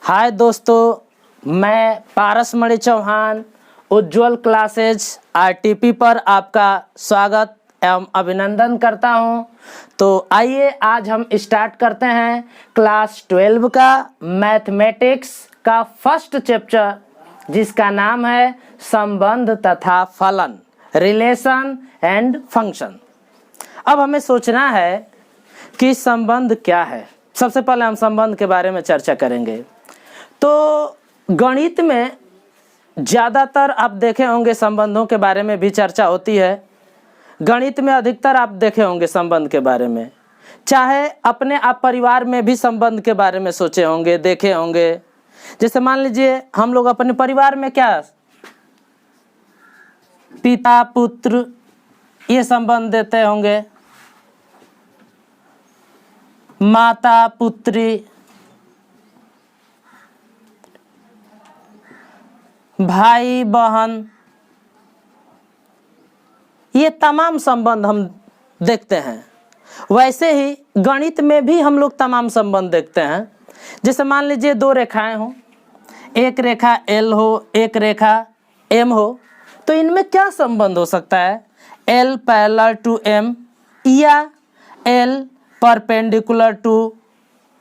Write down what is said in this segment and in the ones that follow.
हाय दोस्तों, मैं पारसमणि चौहान उज्ज्वल classes RTP पर आपका स्वागत एवं अभिनंदन करता हूं। तो आइए आज हम स्टार्ट करते हैं क्लास 12 का मैथमेटिक्स का फर्स्ट चैप्टर, जिसका नाम है संबंध तथा फलन, रिलेशन एंड फंक्शन। अब हमें सोचना है कि संबंध क्या है। सबसे पहले हम संबंध के बारे में चर्चा करेंगे। तो गणित में ज़्यादातर आप देखे होंगे संबंधों के बारे में भी चर्चा होती है। गणित में अधिकतर आप देखे होंगे संबंध के बारे में, चाहे अपने आप परिवार में भी संबंध के बारे में सोचे होंगे, देखे होंगे। जैसे मान लीजिए हम लोग अपने परिवार में क्या पिता पुत्र ये संबंध देते होंगे, माता पुत्री, भाई बहन, ये तमाम संबंध हम देखते हैं। वैसे ही गणित में भी हम लोग तमाम संबंध देखते हैं। जैसे मान लीजिए दो रेखाएं हो, एक रेखा L हो, एक रेखा M हो, तो इनमें क्या संबंध हो सकता है? L पैरेलल टू M या L परपेंडिकुलर टू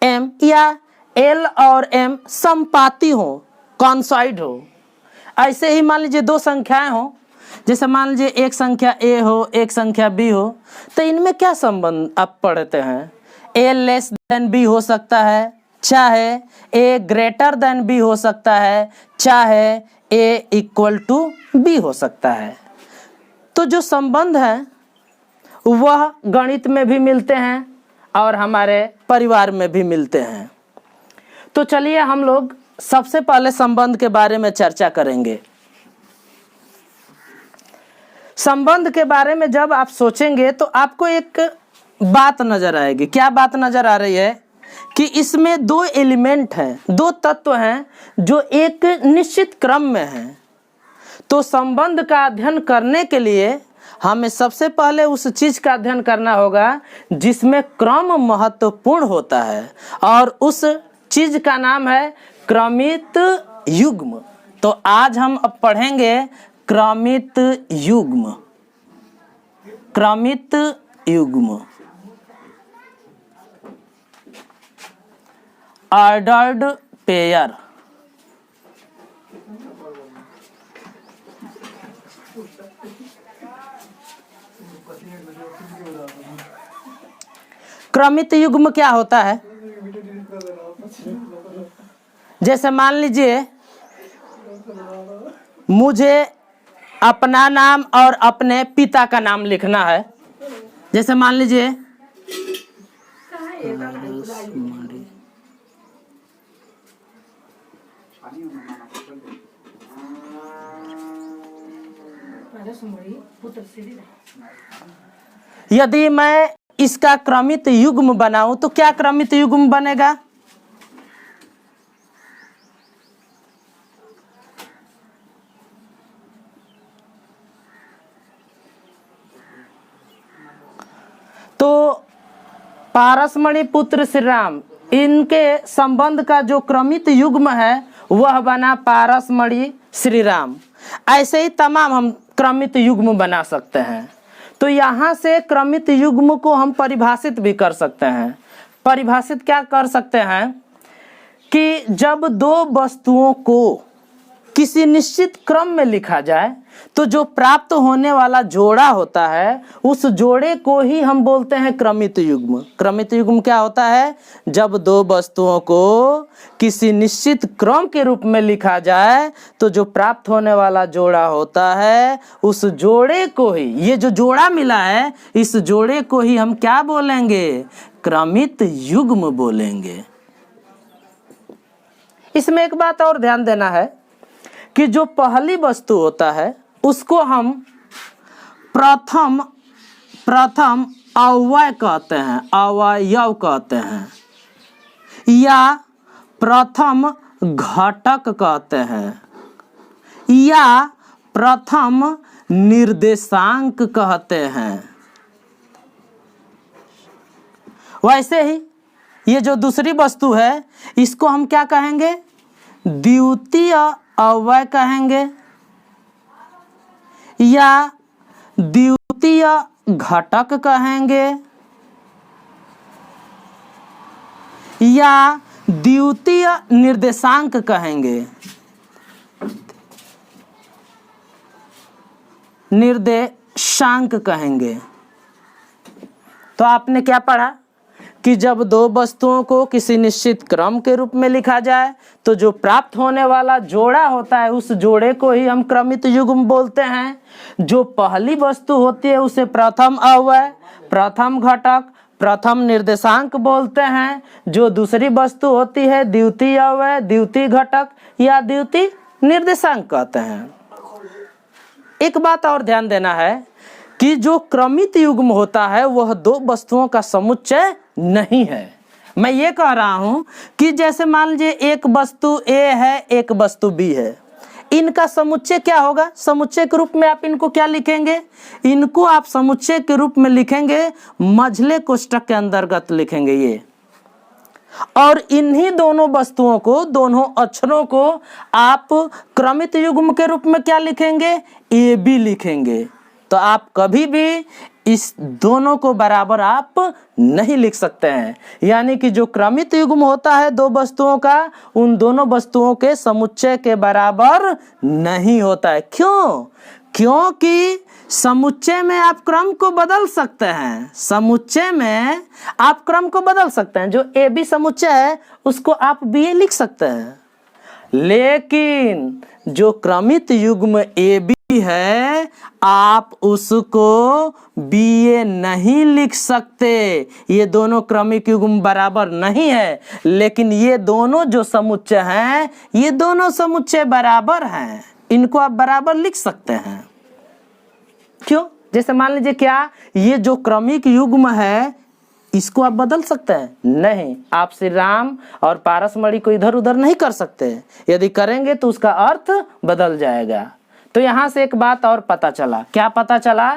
M या L और M समपाती हो, कॉन्साइड हो। ऐसे ही मान लीजिए दो संख्याएं हो, जैसे मान लीजिए एक संख्या A हो, एक संख्या B हो, तो इनमें क्या संबंध आप पढ़ते हैं? A लेस देन B हो सकता है, चाहे A ग्रेटर देन B हो सकता है, चाहे A इक्वल टू B हो सकता है। तो जो संबंध हैं वह गणित में भी मिलते हैं और हमारे परिवार में भी मिलते हैं। तो चलिए हम लोग सबसे पहले संबंध के बारे में चर्चा करेंगे। संबंध के बारे में जब आप सोचेंगे तो आपको एक बात नजर आएगी। क्या बात नजर आ रही है? कि इसमें दो एलिमेंट हैं, दो तत्व हैं जो एक निश्चित क्रम में हैं। तो संबंध का अध्ययन करने के लिए हमें सबसे पहले उस चीज का अध्ययन करना होगा जिसमें क्रम महत्वपूर्ण होता है, और उस चीज का नाम है क्रमित युग्म। तो आज हम अब पढ़ेंगे क्रमित युग्म। क्रमित युग्म, ऑर्डर्ड पेयर। क्रमित युग्म क्या होता है? जैसे मान लीजिए मुझे अपना नाम और अपने पिता का नाम लिखना है। जैसे मान लीजिए यदि मैं इसका क्रमित युग्म बनाऊं तो क्या क्रमित युग्म बनेगा? तो पारसमणि पुत्र श्री राम, इनके संबंध का जो क्रमित युग्म है वह बना पारसमणि श्री राम। ऐसे ही तमाम हम क्रमित युग्म बना सकते हैं। तो यहाँ से क्रमित युग्म को हम परिभाषित भी कर सकते हैं। परिभाषित क्या कर सकते हैं? कि जब दो वस्तुओं को किसी निश्चित क्रम में लिखा जाए तो जो प्राप्त होने वाला जोड़ा होता है उस जोड़े को ही हम बोलते हैं क्रमित युग्म। क्रमित युग्म क्या होता है? जब दो वस्तुओं को किसी निश्चित क्रम के रूप में लिखा जाए तो जो प्राप्त होने वाला जोड़ा होता है उस जोड़े को ही, ये जो जोड़ा मिला है इस जोड़े को ही हम क्या बोलेंगे? क्रमित युग्म बोलेंगे। इसमें एक बात और ध्यान देना है कि जो पहली वस्तु होता है उसको हम प्रथम अवयव कहते हैं, अवयव कहते हैं, या प्रथम घटक कहते हैं, या प्रथम निर्देशांक कहते हैं। वैसे ही ये जो दूसरी वस्तु है इसको हम क्या कहेंगे? द्वितीय अव्यय कहेंगे या द्वितीय घटक कहेंगे या द्वितीय निर्देशांक कहेंगे। निर्देशांक कहेंगे। तो आपने क्या पढ़ा कि जब दो वस्तुओं को किसी निश्चित क्रम के रूप में लिखा जाए तो जो प्राप्त होने वाला जोड़ा होता है उस जोड़े को ही हम क्रमित युग्म बोलते हैं। जो पहली वस्तु होती है उसे प्रथम अव्यय, प्रथम घटक, प्रथम निर्देशांक बोलते हैं। जो दूसरी वस्तु होती है द्वितीय अव्यय, द्वितीय घटक या द्वितीय निर्देशांक कहते हैं। एक बात और ध्यान देना है कि जो क्रमित युग्म होता है वह दो वस्तुओं का समुच्चय नहीं है। मैं ये कह रहा हूं कि जैसे मान लीजिए एक वस्तु A है, एक वस्तु B है, इनका समुच्चय क्या होगा? समुच्चय के रूप में आप इनको क्या लिखेंगे? इनको आप समुच्चय के रूप में लिखेंगे मझले कोष्ठक के अंतर्गत लिखेंगे ये। और इन्हीं दोनों वस्तुओं को, दोनों अक्षरों को आप क्रमित युग्म के रूप में क्या लिखेंगे? AB लिखेंगे। तो आप कभी भी इस दोनों को बराबर आप नहीं लिख सकते हैं। यानी कि जो क्रमित युग्म होता है दो वस्तुओं का, उन दोनों वस्तुओं के समुच्चय के बराबर नहीं होता है। क्यों? क्योंकि समुच्चय में आप क्रम को बदल सकते हैं। समुच्चय में आप क्रम को बदल सकते हैं। जो AB समुच्चय है उसको आप BA लिख सकते हैं, लेकिन जो क्रमित युग्म AB है आप उसको BA नहीं लिख सकते। ये दोनों क्रमिक युग्म बराबर नहीं है, लेकिन ये दोनों जो समुच्चय हैं ये दोनों समुच्चय बराबर हैं। इनको आप बराबर लिख सकते हैं। क्यों? जैसे मान लीजिए क्या ये जो क्रमिक युग्म है इसको आप बदल सकते हैं? नहीं, आप श्री राम और पारसमणि को इधर उधर नहीं कर सकते। यदि करेंगे तो उसका अर्थ बदल जाएगा। तो यहां से एक बात और पता चला। क्या पता चला?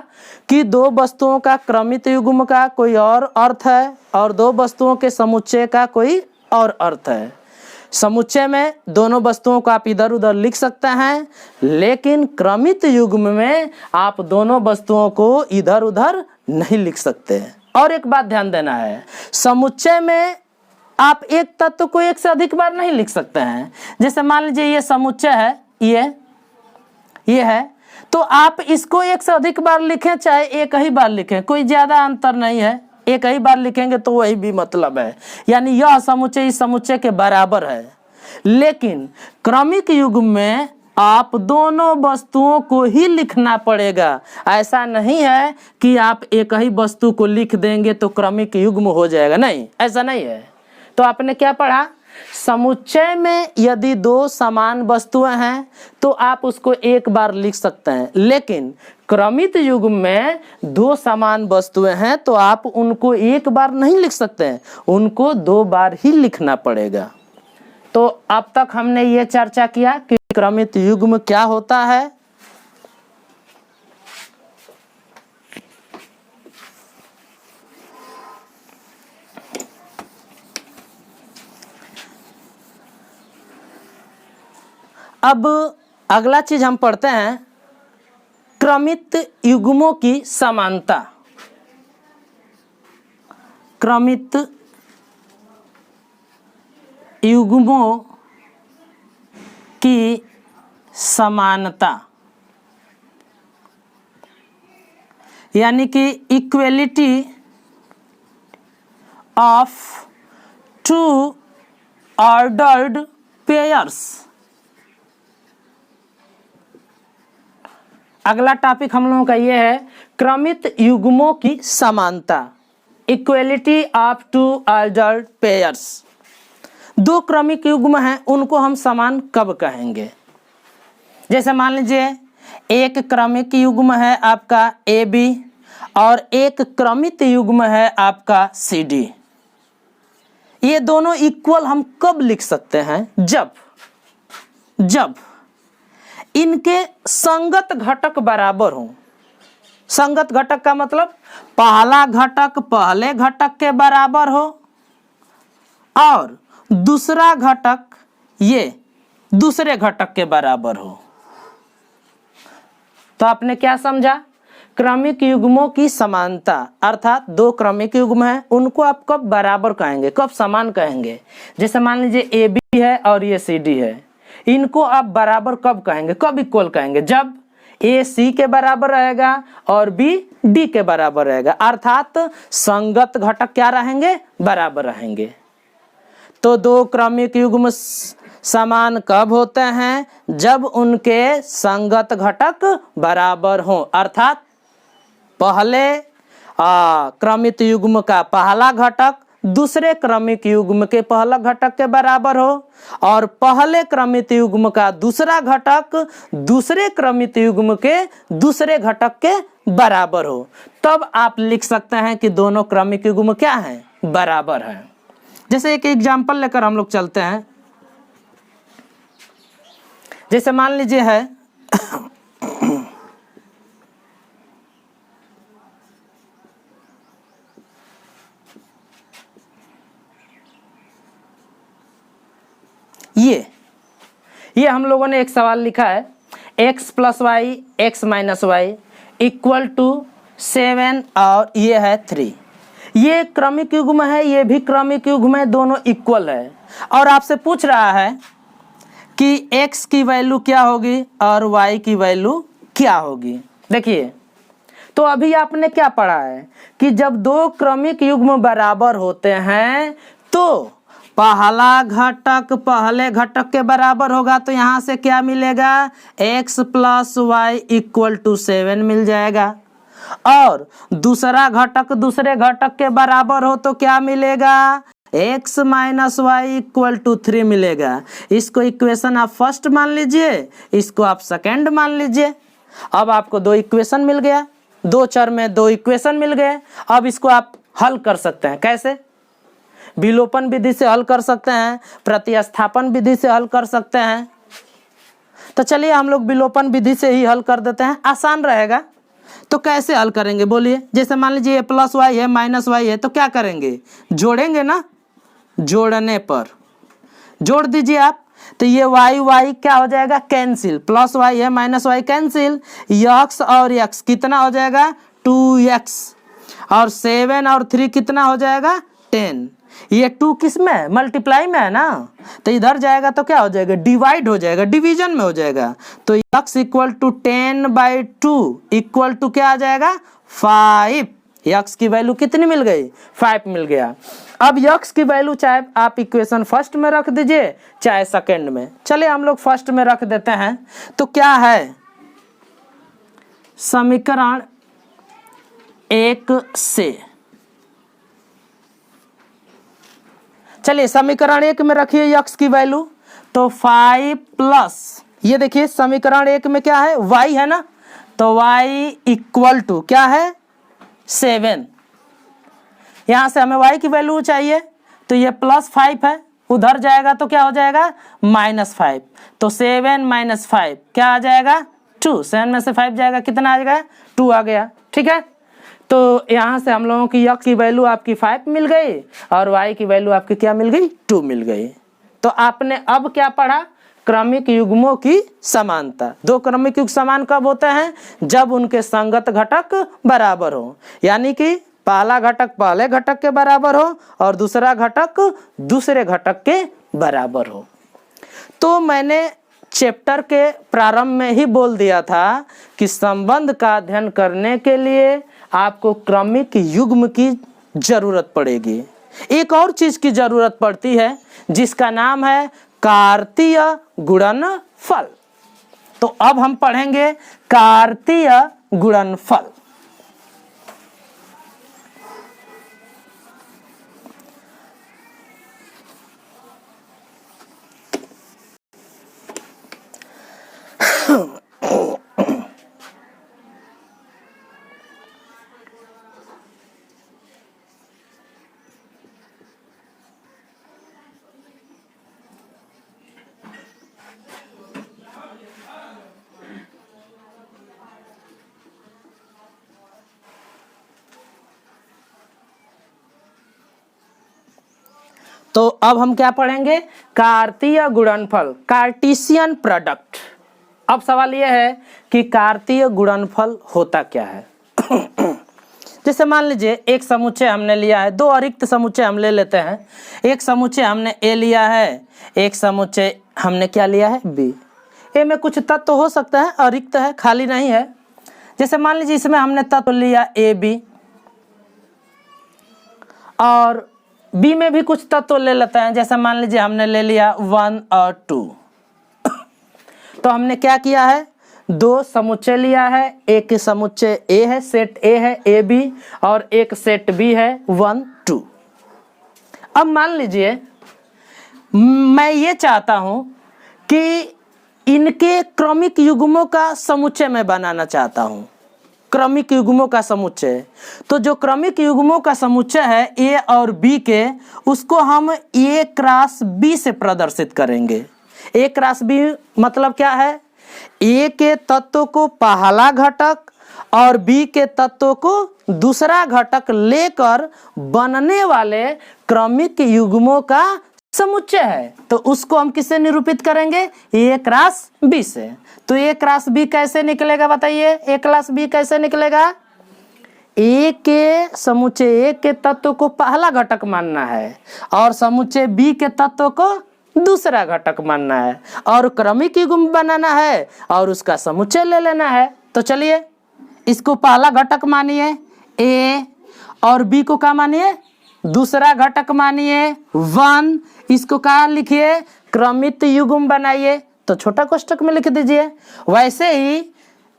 कि दो वस्तुओं का क्रमित युग्म का कोई और अर्थ है और दो वस्तुओं के समुच्चय का कोई और अर्थ है। समुच्चय में दोनों वस्तुओं को आप इधर उधर लिख सकते हैं, लेकिन क्रमित युग्म में आप दोनों वस्तुओं को इधर उधर नहीं लिख सकते। और एक बात ध्यान देना है, समुच्चय में आप एक तत्व को एक से अधिक बार नहीं लिख सकते हैं। जैसे मान लीजिए ये समुच्चय है, ये है, तो आप इसको एक से अधिक बार लिखें चाहे एक ही बार लिखें, कोई ज्यादा अंतर नहीं है। एक ही बार लिखेंगे तो वही भी मतलब है, यानी यह समुच्चय इस समुच्चय के बराबर है। लेकिन क्रमिक युग्म में आप दोनों वस्तुओं को ही लिखना पड़ेगा। ऐसा नहीं है कि आप एक ही वस्तु को लिख देंगे तो क्रमिक युग्म हो जाएगा, नहीं, ऐसा नहीं है। तो आपने क्या पढ़ा? समुच्चय में यदि दो समान वस्तुएं हैं तो आप उसको एक बार लिख सकते हैं, लेकिन क्रमित युग्म में दो समान वस्तुएं हैं तो आप उनको एक बार नहीं लिख सकते हैं, उनको दो बार ही लिखना पड़ेगा। तो अब तक हमने ये चर्चा किया कि क्रमित युग्म क्या होता है। अब अगला चीज हम पढ़ते हैं, क्रमित युग्मों की समानता। क्रमित युग्मों की समानता यानी कि equality of two ordered pairs. अगला टॉपिक हम लोगों का ये है क्रमित युग्मों की समानता, equality of two ordered pairs. दो क्रमिक युग्म हैं, उनको हम समान कब कहेंगे? जैसे मान लीजिए एक क्रमिक युग्म है आपका AB और एक क्रमित युग्म है आपका CD। ये दोनों इक्वल हम कब लिख सकते हैं? जब इनके संगत घटक बराबर हों। संगत घटक का मतलब पहला घटक पहले घटक के बराबर हो और दूसरा घटक ये दूसरे घटक के बराबर हो। तो आपने क्या समझा? क्रमिक युग्मों की समानता, अर्थात दो क्रमिक युग्म हैं, उनको आप कब बराबर कहेंगे, कब समान कहेंगे? जैसे मान लीजिए ए बी है और ये सी डी है, इनको आप बराबर कब कहेंगे, कब इक्वल कहेंगे? जब ए सी के बराबर रहेगा और बी डी के बराबर रहेगा, अर्थात संगत घटक क्या रहेंगे? बराबर रहेंगे। तो दो क्रमिक युग्म समान कब होते हैं? जब उनके संगत घटक बराबर हो, अर्थात पहले क्रमिक युग्म का पहला घटक दूसरे क्रमिक युग्म के पहला घटक के बराबर हो, और पहले क्रमिक युग्म का दूसरा घटक दूसरे क्रमिक युग्म के दूसरे घटक के बराबर हो, तब आप लिख सकते हैं कि दोनों क्रमिक युग्म क्या हैं? बराबर हैं। जैसे एक एग्जाम्पल लेकर हम लोग चलते हैं। जैसे मान लीजिए है ये हम लोगों ने एक सवाल लिखा है, x plus y x minus y equal to 7 और ये है 3। ये क्रमिक युग्म है, ये भी क्रमिक युग्म है, दोनों इक्वल है। और आपसे पूछ रहा है कि x की वैल्यू क्या होगी और y की वैल्यू क्या होगी। देखिए, तो अभी आपने क्या पढ़ा है कि जब दो क्रमिक युग्म बराबर होते हैं तो पहला घटक पहले घटक के बराबर होगा, तो यहाँ से क्या मिलेगा? x plus y equal to 7 मिल जाएगा। और दूसरा घटक दूसरे घटक के बराबर हो तो क्या मिलेगा? x minus y equal to 3 मिलेगा। इसको इक्वेशन आप फर्स्ट मान लीजिए, इसको आप सेकेंड मान लीजिए। अब आपको दो इक्वेशन मिल गया, दो चर में दो इक्वेशन मिल गए। अब इसको आप हल कर सकते हैं। कैसे? विलोपन विधि से हल कर सकते हैं, प्रतिस्थापन विधि से हल कर सकते हैं। तो चलिए हम लोग विलोपन विधि से ही हल कर देते हैं, आसान रहेगा। तो कैसे हल करेंगे बोलिए? जैसे मान लीजिए प्लस वाई है माइनस वाई है, तो क्या करेंगे? जोड़ेंगे ना। जोड़ने पर जोड़ दीजिए आप, तो ये वाई वाई क्या हो जाएगा? कैंसिल। प्लस वाई है माइनस वाई कैंसिल, यक्स और यक्स कितना हो जाएगा? 2x। और 7 और 3 कितना हो जाएगा? 10। ये 2 किस में है? मल्टीप्लाई में है ना, तो इधर जाएगा तो क्या हो जाएगा? डिवाइड हो जाएगा, डिवीजन में हो जाएगा। तो x equal to 10/2 equal to क्या आ जाएगा? 5। x की वैल्यू कितनी मिल गई? 5 मिल गया। अब x की वैल्यू चाहे आप इक्वेशन फर्स्ट में रख दीजिए चाहे सेकंड में। चलिए हम लोग फर्स्ट में रख देते हैं। तो क्या है? समीकरण 1 से, चलिए समीकरण 1 में रखिए x की वैल्यू, तो 5 प्लस, ये देखिए समीकरण 1 में क्या है? y है ना, तो y इक्वल टू क्या है? 7। यहां से हमें y की वैल्यू चाहिए, तो ये प्लस 5 है, उधर जाएगा तो क्या हो जाएगा? -5। तो 7 - 5 क्या आ जाएगा? 2। 7 में से 5 जाएगा, कितना आ जाएगा? 2 आ गया। ठीक है, तो यहाँ से हम लोगों की x की वैल्यू आपकी 5 मिल गई और y की वैल्यू आपकी क्या मिल गई? 2 मिल गई। तो आपने अब क्या पढ़ा? क्रमिक युग्मों की समानता। दो क्रमिक युग्म समान कब होते हैं? जब उनके संगत घटक बराबर हो, यानी कि पहला घटक पहले घटक के बराबर हो और दूसरा घटक दूसरे घटक के बराबर हो। तो मैंने चैप्टर के प्रारंभ में ही बोल दिया था कि संबंध का अध्ययन करने के लिए आपको क्रमिक युग्म की जरूरत पड़ेगी। एक और चीज की जरूरत पड़ती है जिसका नाम है कार्तीय गुणनफल। तो अब हम पढ़ेंगे कार्तीय गुणनफल। तो अब हम क्या पढ़ेंगे, कार्तीय गुणनफल, कार्टेशियन प्रोडक्ट। अब सवाल यह है कि कार्तीय गुणनफल होता क्या है। जैसे मान लीजिए एक समुच्चय हमने लिया है, दो अरिक्त समुच्चय हम ले लेते हैं। एक समुच्चय हमने ए लिया है, एक समुच्चय हमने क्या लिया है, बी। ए में कुछ तत्व हो सकता है, अरिक्त है, खाली नहीं है। जैसे मान लीजिए इसमें हमने तत्व लिया ए बी, और बी में भी कुछ तत्व ले लेते हैं। जैसे मान लीजिए हमने ले लिया 1 और 2। तो हमने क्या किया है, दो समुच्चय लिया है। एक समुच्चय ए है, सेट ए है ए बी, और एक सेट बी है 1 2। अब मान लीजिए मैं ये चाहता हूं कि इनके क्रमिक युग्मों का समुच्चय मैं बनाना चाहता हूं, क्रमिक युग्मों का समुच्चय। तो जो क्रमिक युग्मों का समुच्चय है ए और बी के, उसको हम ए क्रॉस बी से प्रदर्शित करेंगे। ए क्रॉस बी मतलब क्या है, ए के तत्व को पहला घटक और बी के तत्व को दूसरा घटक लेकर बनने वाले क्रमिक युग्मों का समुच्चय है। तो उसको हम किससे निरूपित करेंगे, ए क्रॉस बी से। तो ए क्रॉस बी कैसे निकलेगा बताइए, ए क्रॉस बी कैसे निकलेगा, ए के समुच्चय ए के तत्व को पहला घटक मानना है और समुच्चय बी के तत्व को दूसरा घटक मानना है, और क्रमिक युग्म बनाना है और उसका समुच्चय ले लेना है। तो चलिए इसको पहला घटक मानिए ए, और बी को क्या मानिए, दूसरा घटक मानिए 1। इसको क्या लिखिए, क्रमिक युग्म बनाइए। तो छोटा कोष्ठक में लिख दीजिए। वैसे ही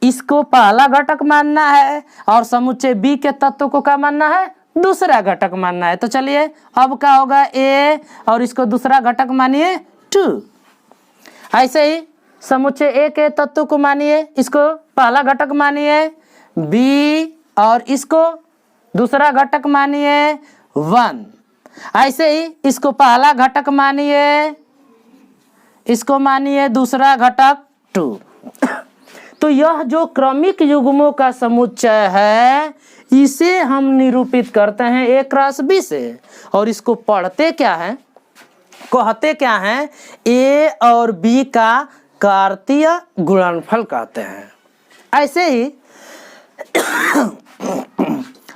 इसको पहला घटक मानना है और समुच्चय बी के तत्व को क्या मानना है, दूसरा घटक मानना है। तो चलिए अब क्या होगा, ए और इसको दूसरा घटक मानिए 2। ऐसे ही समुच्चय ए के तत्व को मानिए, इसको पहला घटक मानिए बी और इसको दूसरा घटक मानिए 1। ऐसे ही इसको पहला घटक मानिए, इसको मानिए दूसरा घटक 2। तो यह जो क्रमिक युग्मों का समुच्चय है, इसे हम निरूपित करते हैं ए क्रॉस बी से। और इसको पढ़ते क्या है, कहते क्या हैं, ए और बी का कार्तीय गुणनफल कहते हैं। ऐसे ही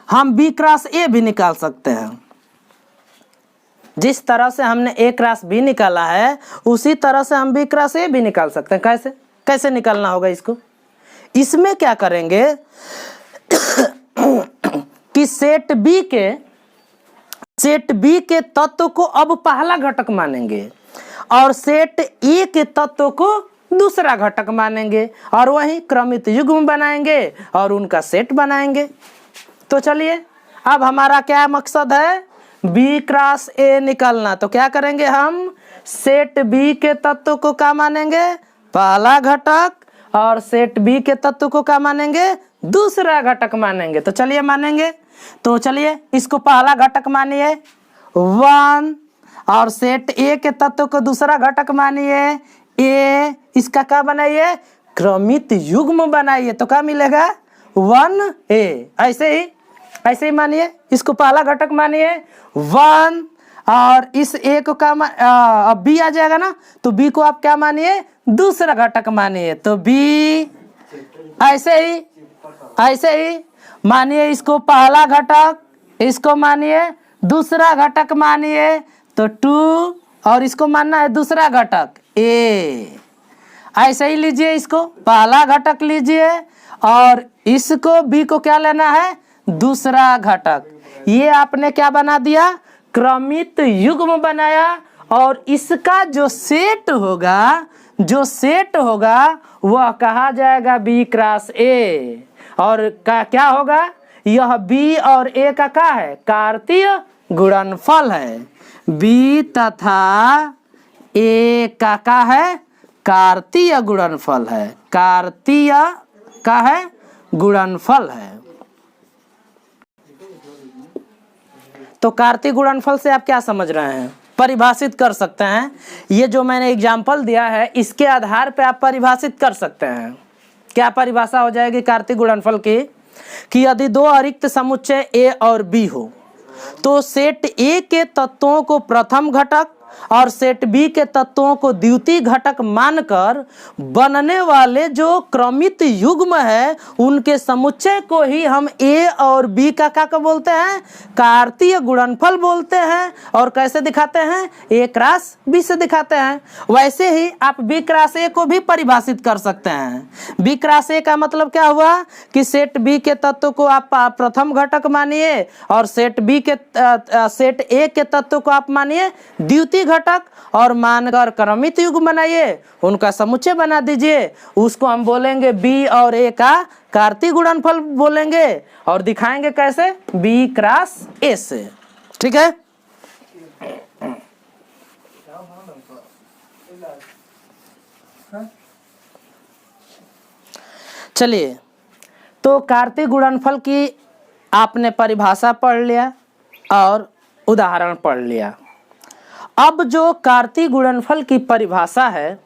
हम बी क्रॉस ए भी निकाल सकते हैं। जिस तरह से हमने ए क्रॉस बी निकाला है, उसी तरह से हम बी क्रॉस ए भी निकाल सकते हैं। कैसे कैसे निकालना होगा इसको, इसमें क्या करेंगे कि सेट बी के तत्व को अब पहला घटक मानेंगे और सेट ए के तत्व को दूसरा घटक मानेंगे, और वहीं क्रमिक युग्म बनाएंगे और उनका सेट बनाएंगे। तो चलिए अब हमारा क्या मकसद है, बी क्रॉस ए निकालना। तो क्या करेंगे, हम सेट बी के तत्व को क्या मानेंगे, पहला घटक, और सेट बी के तत्व को क्या मानेंगे, दूसरा घटक मानेंगे। तो चलिए मानेंगे। तो चलिए इसको पहला घटक मानिए 1, और सेट ए के तत्व को दूसरा घटक मानिए ए। इसका क्या बनाइए, क्रमिक युग्म बनाइए। तो क्या मिलेगा 1a। ऐसे ही मानिए, इसको पहला घटक मानिए 1, और इस ए को क्या अब बी आ जाएगा ना, तो बी को आप क्या मानिए, दूसरा घटक मानिए। तो बी ऐसे ही मानिए, इसको पहला घटक, इसको मानिए दूसरा घटक मानिए। तो 2, और इसको मानना है दूसरा घटक ए। ऐसे ही लीजिए, इसको पहला घटक लीजिए और इसको बी को क्या लेना है, दूसरा घटक। ये आपने क्या बना दिया, क्रमिक युग्म बनाया। और इसका जो सेट होगा वह कहा जाएगा बी क्रॉस ए। और क्या होगा, यह बी और ए का क्या है, कार्तीय गुणनफल है। बी तथा ए का क्या है, कार्तीय गुणनफल है, कार्तीय का है गुणनफल है। तो कार्तीय गुणनफल से आप क्या समझ रहे हैं, परिभाषित कर सकते हैं। ये जो मैंने एग्जाम्पल दिया है, इसके आधार पे आप परिभाषित कर सकते हैं। क्या परिभाषा हो जाएगी कार्तीय गुणनफल की, कि यदि दो अरिक्त समुच्चय ए और बी हो तो सेट ए के तत्वों को प्रथम घटक और सेट बी के तत्वों को द्वितीय घटक मानकर बनने वाले जो क्रमित युग्म है उनके समुच्चय को ही हम ए और बी का क्या बोलते हैं, कार्तीय गुणनफल बोलते हैं। और कैसे दिखाते हैं, ए क्रॉस बी से दिखाते हैं। वैसे ही आप बी क्रॉस ए को भी परिभाषित कर सकते हैं। बी क्रॉस ए का मतलब क्या हुआ कि सेट बी के तत्व को आप प्रथम घटक मानिए और सेट ए के तत्व को आप मानिए द्वितीय घटक और मानकर क्रमित युग्म बनाइए, उनका समुच्चय बना दीजिए। उसको हम बोलेंगे बी और ए का कार्तीय गुणनफल बोलेंगे और दिखाएंगे कैसे, बी क्रॉस ए से। ठीक है, चलिए तो कार्तीय गुणनफल की आपने परिभाषा पढ़ लिया और उदाहरण पढ़ लिया। अब जो कार्तीय गुणनफल की परिभाषा है,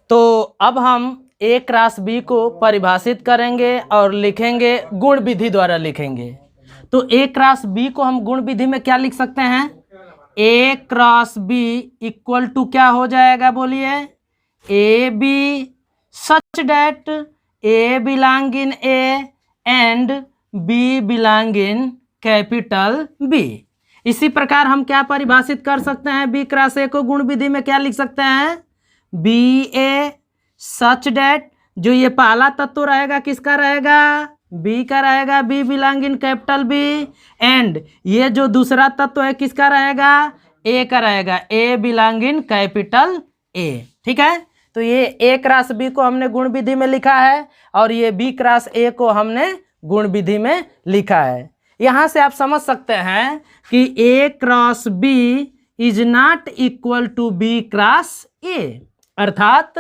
तो अब हम ए क्रॉस बी को परिभाषित करेंगे और लिखेंगे, गुण विधि द्वारा लिखेंगे। तो ए क्रॉस बी को हम गुण विधि में क्या लिख सकते हैं, A cross B equal to क्या हो जाएगा, बोलिए, A B such that A belongs in A and B belongs in capital B. इसी प्रकार हम क्या परिभाषित कर सकते हैं, बी क्रॉस ए को गुण विधि में क्या लिख सकते हैं, बी ए सच डेट, जो ये पहला तत्व रहेगा किसका रहेगा, बी का रहेगा, B belongs in capital B, and ये जो दूसरा तत्व है किसका रहेगा, ए का रहेगा, ए बिलोंग इन कैपिटल ए। ठीक है, तो ये ए क्रॉस बी को हमने गुण विधि में लिखा है और ये बी क्रॉस ए को हमने गुण विधि में लिखा है। यहां से आप समझ सकते हैं कि A cross B is not equal to B cross A, अर्थात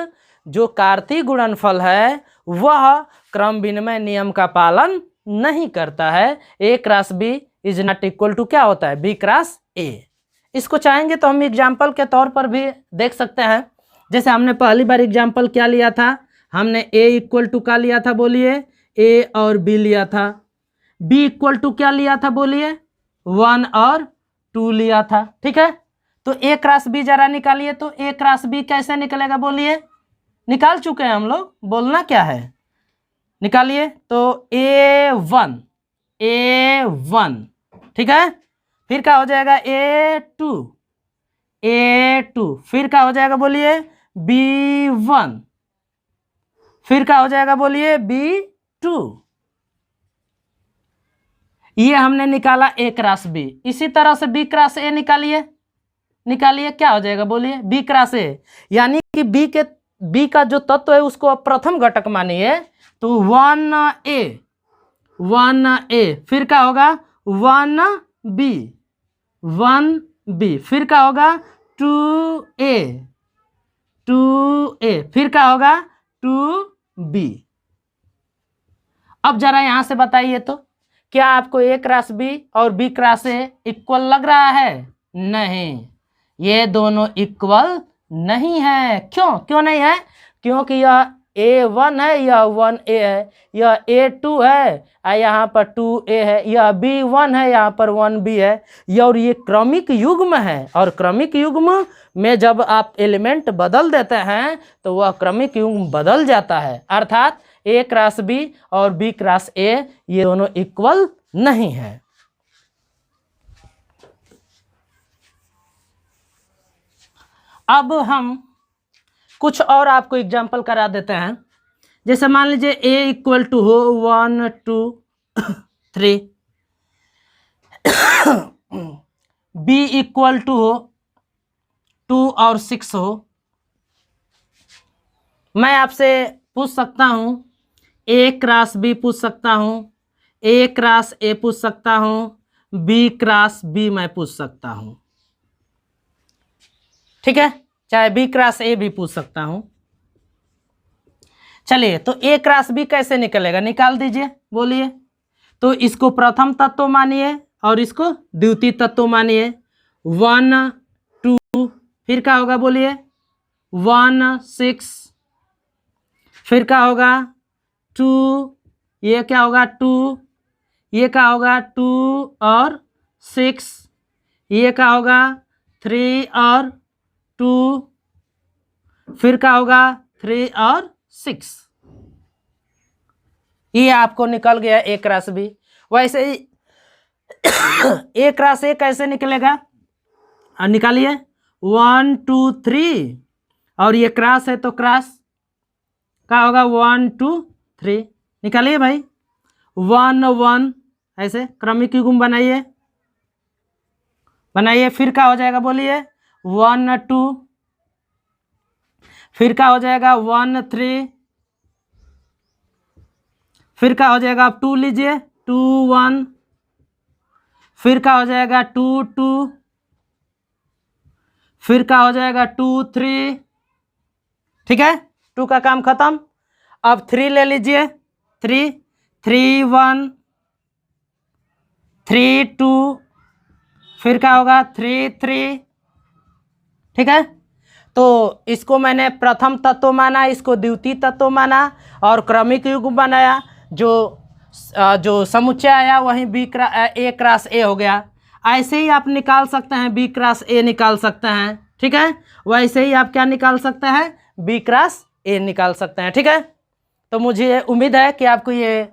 जो कार्तीय गुणनफल है वह क्रम विनिमय नियम का पालन नहीं करता है। A cross B is not equal to क्या होता है, बी क्रॉस ए। इसको चाहेंगे तो हम एग्जाम्पल के तौर पर भी देख सकते हैं। जैसे हमने पहली बार एग्जाम्पल क्या लिया था, हमने ए इक्वल टू क्या लिया था, बोलिए, ए और बी लिया था। बी इक्वल टू क्या लिया था, बोलिए, 1 और 2 लिया था। ठीक है, तो ए क्रॉस बी जरा निकालिए, तो ए क्रॉस बी कैसे निकलेगा, बोलिए, निकाल चुके हैं हम लोग, बोलना क्या है, निकालिए। तो A1 ठीक है, फिर क्या हो जाएगा, A2 फिर क्या हो जाएगा, बोलिए, B1 फिर क्या हो जाएगा, बोलिए, B2। ये हमने निकाला ए क्रॉस बी। इसी तरह से बी क्रॉस ए निकालिए, क्या हो जाएगा, बोलिए, बी क्रॉस ए, यानी कि बी का जो तत्व है उसको आप प्रथम घटक मानिए। तो 1A फिर क्या होगा, 1B फिर क्या होगा, 2A फिर क्या होगा, 2B। अब जरा यहां से बताइए तो क्या आपको ए क्रॉस बी और बी क्रॉस ए इक्वल लग रहा है? नहीं, ये दोनों इक्वल नहीं है। क्यों नहीं है? क्योंकि यह A1 है, यह 1A है, यह A2 है और यहाँ पर 2A है, यह B1 है, यहाँ पर 1B है, और ये क्रमिक युग्म है। और क्रमिक युग्म में जब आप एलिमेंट बदल देते हैं तो वह क्रमिक युग्म बदल जाता है, अर्थात ए क्रॉस बी और बी क्रॉस ए ये दोनों इक्वल नहीं है। अब हम कुछ और आपको एग्जाम्पल करा देते हैं। जैसे मान लीजिए ए इक्वल टू हो 1 2 3, बी इक्वल टू हो 2 और 6 हो। मैं आपसे पूछ सकता हूं, ए क्रॉस बी पूछ सकता हूं, ए क्रॉस ए पूछ सकता हूं, बी क्रॉस बी मैं पूछ सकता हूं। ठीक है, चाहे बी क्रॉस ए भी पूछ सकता हूं। चलिए, तो ए क्रॉस बी कैसे निकलेगा, निकाल दीजिए, बोलिए। तो इसको प्रथम तत्व मानिए और इसको द्वितीय तत्व मानिए। 1 2 फिर क्या होगा, बोलिए, 1 6 फिर क्या होगा, 2, ये क्या होगा 2, ये क्या होगा 2 और 6, ये क्या होगा 3 और 2, फिर क्या होगा 3 और 6। ये आपको निकल गया ए क्रॉस बी। वैसे ही ए क्रॉस ए कैसे निकलेगा, निकालिए 1 2 3, और ये क्रॉस है तो क्रॉस क्या होगा 1 2 3, निकालिए भाई 1 1, ऐसे क्रमिक युग्म बनाइए बनाइए। फिर क्या हो जाएगा बोलिए 1 2, फिर क्या हो जाएगा 1 3, फिर क्या हो जाएगा आप 2 लीजिए 2 1, फिर क्या हो जाएगा 2 2, फिर क्या हो जाएगा 2 3। ठीक है, 2 का काम खत्म। अब 3 ले लीजिए 3 3 1 3 2, फिर क्या होगा 3 3। ठीक है, तो इसको मैंने प्रथम तत्व माना, इसको द्वितीय तत्व माना और क्रमिक युग्म बनाया। जो समुच्चय आया वहीं ए क्रॉस ए हो गया। ऐसे ही आप निकाल सकते हैं बी क्रॉस ए निकाल सकते हैं। ठीक है, वैसे ही आप क्या निकाल सकते हैं बी क्रॉस ए निकाल सकते हैं। ठीक है, तो मुझे उम्मीद है कि आपको ये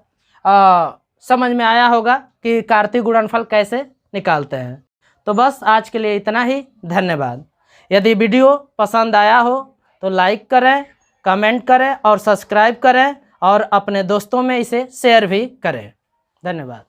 समझ में आया होगा कि कार्तीय गुणनफल कैसे निकालते हैं। तो बस आज के लिए इतना ही, धन्यवाद। यदि वीडियो पसंद आया हो तो लाइक करें, कमेंट करें और सब्सक्राइब करें और अपने दोस्तों में इसे शेयर भी करें। धन्यवाद।